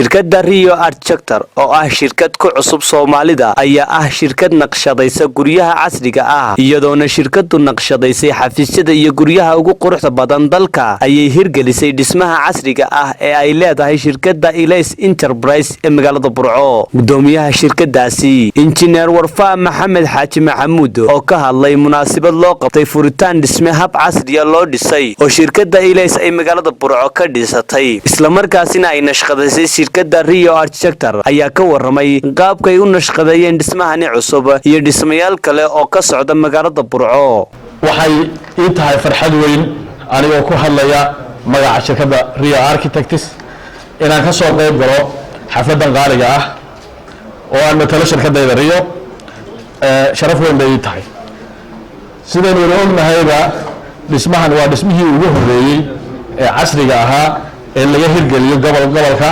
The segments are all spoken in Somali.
shirkadda Rio Architecture oo ah shirkad ku cusub Soomaalida ayaa ah shirkad naqshadaysa guryaha casriga ah iyadoona shirkadu naqshadaysay xafiisyada iyo guryaha ugu quruxda badan dalka ayay hirgelisay dhismaha casriga ah ee ay leedahay shirkadda Ilays Enterprise ee magaalada Burco. Gudoomiyaha shirkadaasi Engineer Warfa Maxamed Xaaji Maxamuud oo ka hadlay munaasabad loo qabtay furitaan dhisme hab casri ah loo dhisay oo shirkadda Ilays ay magaalada Burco ka dhisatay isla markaasina ay naqshadaysay shirkadda Rio Architecture ayaa ka waramay qaabkay u naqshadayeen dhismahani cusub iyo dhismayaal kale oo ka socda magaalada Burco. waxay ii tahay farxad weyn anigoo ku hadlaya magaca shirkadda Rio Architects inaan ka soo qayb galo xafladan qaaliga ah oo aan matalo shirkadda Rio sharaf weyn bay ii tahay. sidaan wada ognahayba dhismahan waa dhismihii ugu horeeyay ee casriga ahaa ee laga hirgeliyo gobolka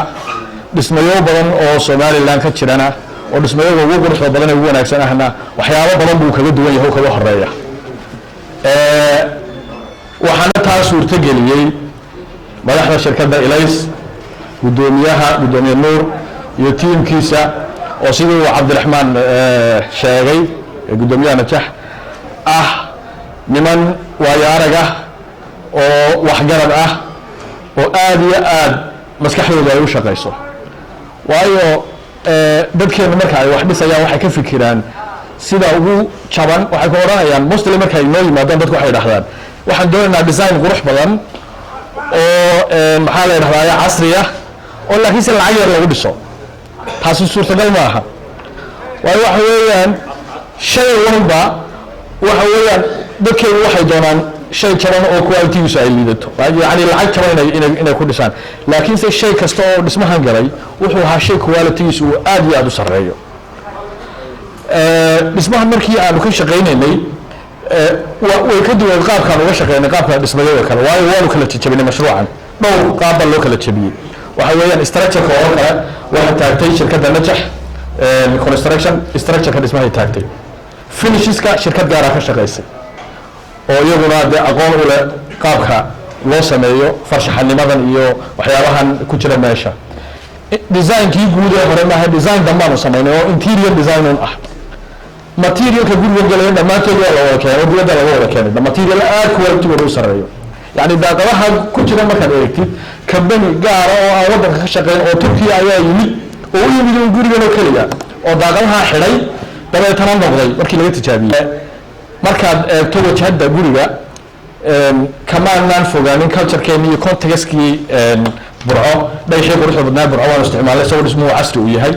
dhismayo badan oo Soomaaliland ka jirana oo dhismayo ugu quruxda badan ee ugu wanaagsan ahna waxyaabo badan buu kaga duwan yahay oo kaga horeeya waxaana taas suurtageliyay madaxda shirkadda Ilays gudoomiye Nuur iyo tiimkiisa oo sidoo Cabdiraxmaan sheegay gudoomiyaha Najax ah niman waayaaraga oo waxgarad ah oo aad iyo aad maskaxdooda ay u shaqeyso waayo dadkeena marka ay wax dhisayaan waxay ka fikiraan sida ugu jaban waxay ku oranayaan mostly marka ay noo yimaadaan dadku waxay dhahdaan waxaan doonaynaa design qurux badan oo maxaa la yiraahdaa casri ah oo laakiin si lacag yar lagu dhiso taasi suurtagal ma aha waayo waxa weeyaan shay walba waxa weeyaan dadkeenu waxay doonaan shay jaban oo quality-giisu ay liidato yani lacag jaban inay ku dhisaan laakiin se shay kasta oo dhismahan galay wuxuu ahaa shay quality-giisu uu aad iyo aad u sarreeyo. dhismahan markii aanu ka shaqaynaynay way ka duwan qaabkaan uga shaqaynay qaabka dhismayada kale waayo waanu kala jabinay mashruucan dhowr qaab baa loo kala jabiyey waxa weeyaan structure-ka oo kale waxay taagtay shirkadda Najax construction structure-ka dhismahay taagtay finishes-ka shirkad gaar ah ka shaqaysay oo iyaguna aqoon u leh qaabka loo sameeyo farshaxanimadan iyo waxyaabahan ku jira meesha. design-kii guud ee hore maaha design dambaan u sameynay oo interior design ah material-ka guriga galay dhamaantood waa la wada keenay dibadda laga wada keenay material aad quality-goodu u sarreeyo yani daaqadaha ku jira markaad eegtid company gaar ah oo aan waddanka ka shaqeyn oo Turkiya ayaa yimid oo u yimid gurigan oo kaliya oo daaqadaha xidhay dabeetana noqday markii laga tijaabiyay markaad eegto wajhada guriga kamaanaan fogaanin culture-keena iyo context-kii Burco dhayshay quruxda badnaa Burco waan isticmaalay soo dhismuhu casri u yahay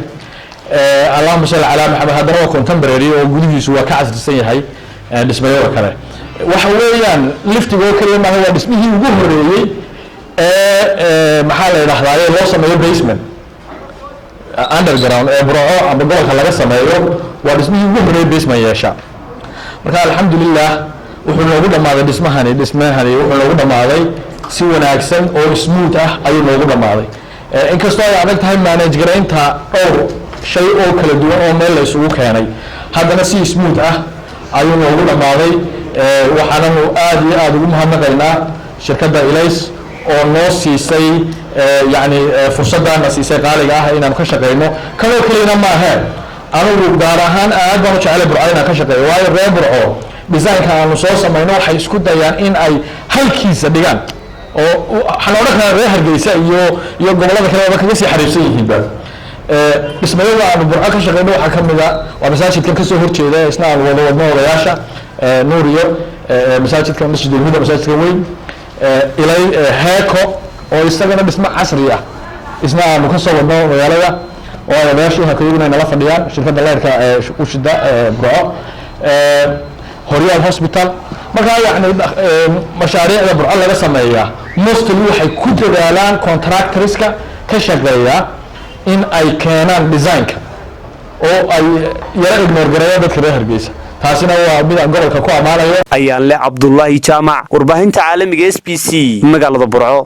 Allahumma salli ala Muhammad hadana waa contemporary oo gudihiisu waa ka casrisan yahay dhismayaasha kale waxa weeyaan liftiga oo kale maaha waa dhismihii ugu horeeyay maxaa la yiraahdaa loo sameeyo basement underground ee Burco ama gobolka laga sameeyo waa dhismihii ugu horeeyay basement yeesha marka alxamdulillah wuxuu noogu dhamaaday dhismahani wuxuu noogu dhamaaday si wanaagsan oo smooth ah ayuu noogu dhamaaday inkastoo ay adag tahay manage gareynta oo shay oo kala duwan oo meel la isugu keenay haddana si smooth ah ayuu noogu dhamaaday waxaanu aad iyo aad ugu mahadnaqaynaa shirkadda Ilays oo noo siisay yani fursadana siisay qaaliga ah inaan ka shaqeyno kaloo kaliya ma aha anigu gaar ahaan aad baan u jecelahay Burco inaan ka shaqeeyo waayo reer Burco design-ka aanu soo samayno waxay isku dayaan in ay halkiisa dhigaan oo waxaan odhan karaa reer Hargeysa iyo gobolada kale oo kaga sii xariirsan yihiinba dhismayada aanu Burco ka shaqeyno waxaa ka mid ah waa masaajidkan ka soo horjeeda isna aan wada wadno odayaasha Nuur iyo masaajidka Masjid al-Huda masaajidka weyn ilay Heeko oo isagana dhismo casri ah isna aanu ka soo wadno magaalada oo odayaashu waxa kale inay nala fadhiyaan shirkadda leerka u shida Burco Horyal Hospital marka yani mashaariicda Burco laga sameeyaa mostly waxay ku dadaalaan contractorska ka shaqeeya in ay keenaan design-ka oo ay yara ignore gareeyaan dadka reer Hargeysa taasina waa mid gobolka ku amaanayo ayaan le Cabdullaahi Jaamac warbaahinta caalamiga SBC magaalada Burco.